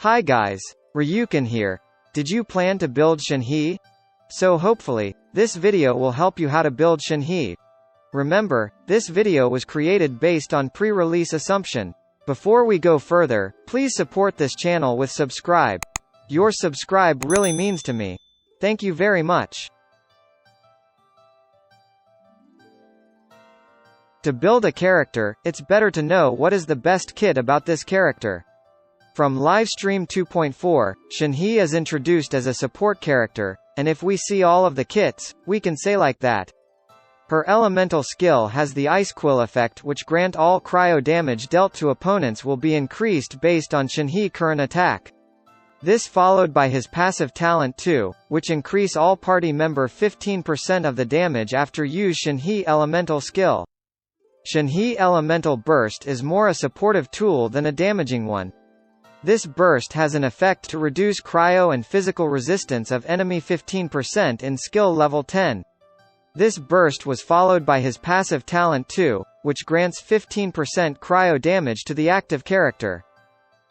Hi guys, Ryukin here. Did you plan to build Shenhe? So hopefully, this video will help you how to build Shenhe. Remember, this video was created based on pre-release assumption. Before we go further, please support this channel with subscribe. Your subscribe really means to me. Thank you very much. To build a character, it's better to know what is the best kit about this character. From Livestream 2.4, Shenhe is introduced as a support character, and if we see all of the kits, we can say like that. Her elemental skill has the Ice Quill effect, which grant all cryo damage dealt to opponents will be increased based on Shenhe current attack. This followed by his passive talent 2, which increase all party member 15% of the damage after use Shenhe elemental skill. Shenhe elemental burst is more a supportive tool than a damaging one. This burst has an effect to reduce cryo and physical resistance of enemy 15% in skill level 10. This burst was followed by his passive talent 2, which grants 15% cryo damage to the active character.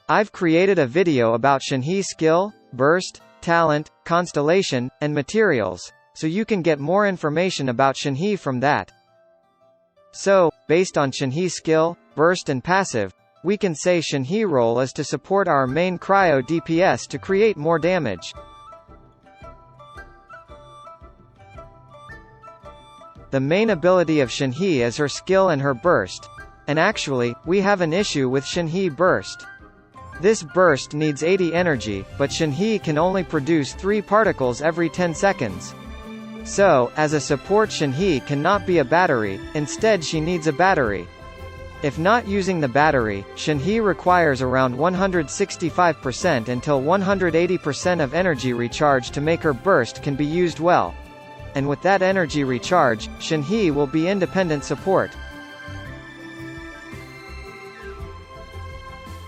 I've created a video about Shenhe skill, burst, talent, constellation, and materials, so you can get more information about Shenhe from that. So, based on Shenhe skill, burst and passive, we can say Shenhe role is to support our main cryo DPS to create more damage. The main ability of Shenhe is her skill and her burst. And actually, we have an issue with Shenhe burst. This burst needs 80 energy, but Shenhe can only produce 3 particles every 10 seconds. So, as a support Shenhe cannot be a battery, instead she needs a battery. If not using the battery, Shenhe requires around 165% until 180% of energy recharge to make her burst can be used well. And with that energy recharge, Shenhe will be independent support.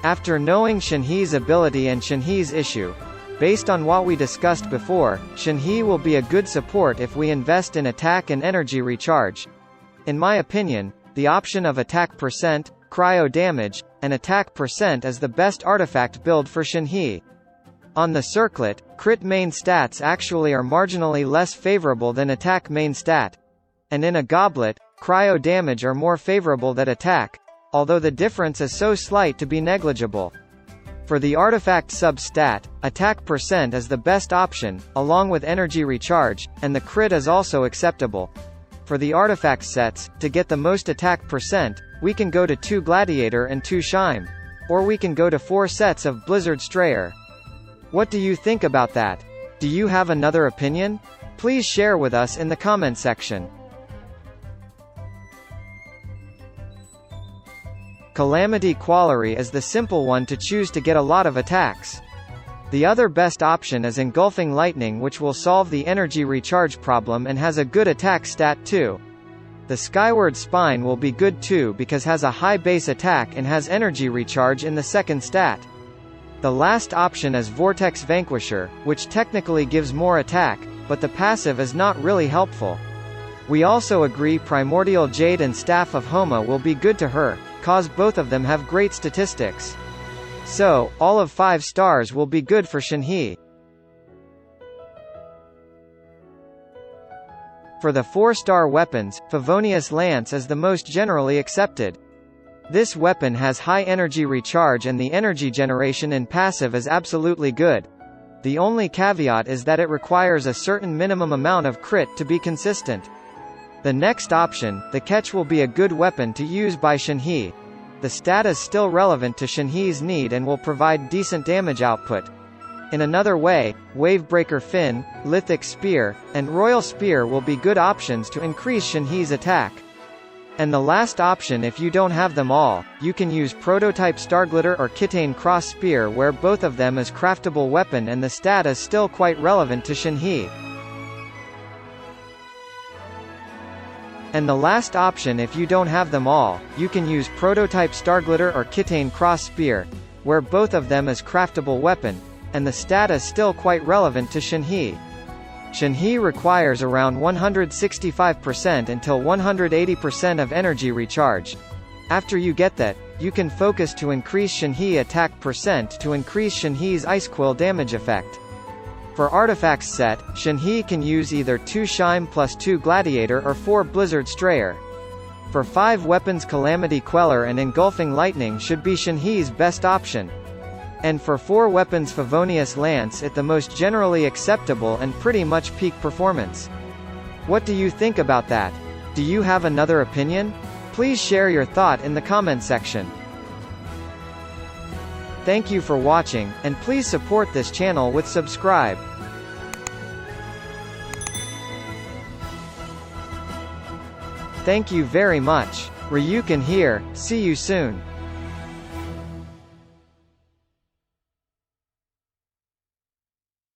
After knowing Shenhe's ability and Shenhe's issue, based on what we discussed before, Shenhe will be a good support if we invest in attack and energy recharge. In my opinion, the option of attack percent, cryo damage, and attack percent is the best artifact build for Shenhe. On the circlet, crit main stats actually are marginally less favorable than attack main stat. And in a goblet, cryo damage are more favorable than attack, although the difference is so slight to be negligible. For the artifact sub-stat, attack percent is the best option, along with energy recharge, and the crit is also acceptable. For the artifact sets, to get the most attack percent, we can go to 2 Gladiator and 2 Shime. Or we can go to 4 sets of Blizzard Strayer. What do you think about that? Do you have another opinion? Please share with us in the comment section. Calamity Quality is the simple one to choose to get a lot of attacks. The other best option is Engulfing Lightning, which will solve the energy recharge problem and has a good attack stat too. The Skyward Spine will be good too because has a high base attack and has energy recharge in the second stat. The last option is Vortex Vanquisher, which technically gives more attack, but the passive is not really helpful. We also agree Primordial Jade and Staff of Homa will be good to her, cause both of them have great statistics. So, all of 5 stars will be good for Shenhe. For the 4-star weapons, Favonius Lance is the most generally accepted. This weapon has high energy recharge and the energy generation in passive is absolutely good. The only caveat is that it requires a certain minimum amount of crit to be consistent. The next option, the Catch, will be a good weapon to use by Shenhe. The stat is still relevant to Shenhe's need and will provide decent damage output. In another way, Wavebreaker Fin, Lithic Spear, and Royal Spear will be good options to increase Shenhe's attack. And the last option, if you don't have them all, you can use Prototype Starglitter or Kitane Cross Spear, where both of them is craftable weapon and the stat is still quite relevant to Shenhe. And the last option, if you don't have them all, you can use Prototype Starglitter or Kitane Cross Spear, where both of them is craftable weapon, and the stat is still quite relevant to Shenhe. Shenhe requires around 165% until 180% of energy recharge. After you get that, you can focus to increase Shenhe attack percent to increase Shenhe's Ice Quill damage effect. For artifacts set, Shenhe can use either 2 Shime plus 2 Gladiator or 4 Blizzard Strayer. For 5 weapons Calamity Queller and Engulfing Lightning should be Shenhe's best option. And for 4 weapons Favonius Lance it the most generally acceptable and pretty much peak performance. What do you think about that? Do you have another opinion? Please share your thought in the comment section. Thank you for watching, and please support this channel with subscribe. Thank you very much. Ryukin here, see you soon.